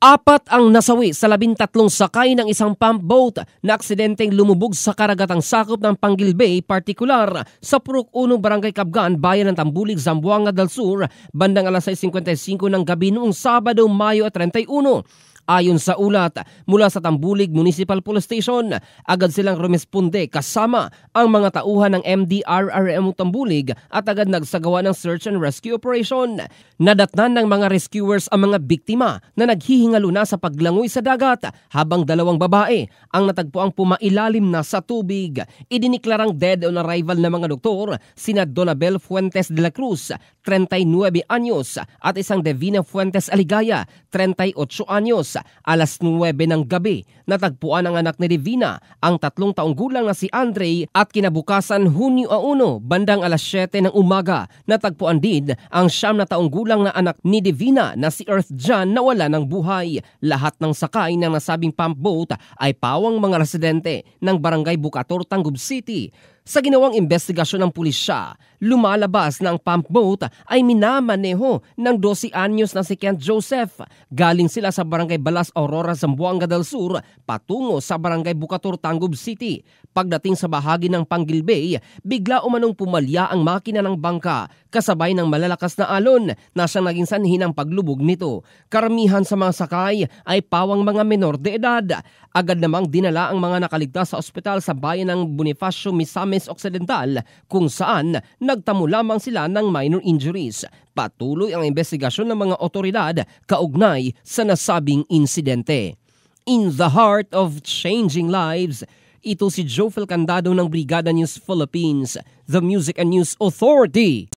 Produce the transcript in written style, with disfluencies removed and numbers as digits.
Apat ang nasawi sa 13 sakay ng isang pump boat na aksidenteng lumubog sa karagatang sakop ng Panguil Bay, partikular sa Purok 1, Barangay Cabgan, Bayan ng Tambulig, Zamboanga del Sur, bandang alas 6:55 ng gabi noong Sabado, Mayo 31. Ayon sa ulat mula sa Tambulig Municipal Police Station, agad silang rumesponde kasama ang mga tauhan ng MDRRMO Tambulig at agad nagsagawa ng search and rescue operation. Nadatnan ng mga rescuers ang mga biktima na naghihingalo na sa paglangoy sa dagat habang dalawang babae ang natagpuang pumailalim na sa tubig. Idiniklarang dead on arrival ng mga doktor sina Donabel Fuentes de la Cruz, 39 anyos at isang Devina Fuentes Aligaya, 38 anyos. Alas 9 ng gabi, natagpuan ang anak ni Divina, ang 3 taong gulang na si Andre, at kinabukasan Hunyo 1, bandang alas 7 ng umaga, natagpuan din ang 9 taong gulang na anak ni Divina na si Earth John na wala ng buhay. Lahat ng sakay ng nasabing pump boat ay pawang mga residente ng Barangay Bukator, Tangub City. Sa ginawang investigasyon ng pulisya, lumalabas na ang pump boat ay minamaneho ng 12 anyos na si Kent Joseph. Galing sila sa Barangay Balas, Aurora, Zamboanga del Sur patungo sa Barangay Bukator, Tangub City. Pagdating sa bahagi ng Panguil Bay, bigla umanong pumalya ang makina ng bangka kasabay ng malalakas na alon na siyang naging sanhi ng paglubog nito. Karamihan sa mga sakay ay pawang mga menor de edad. Agad namang dinala ang mga nakaligtas sa ospital sa bayan ng Bonifacio, Misamis Occidental, kung saan nagtamo lamang sila ng minor injuries. Patuloy ang investigasyon ng mga otoridad kaugnay sa nasabing insidente. In the heart of changing lives, ito si Jofel Candado ng Brigada News Philippines, the Music and News Authority.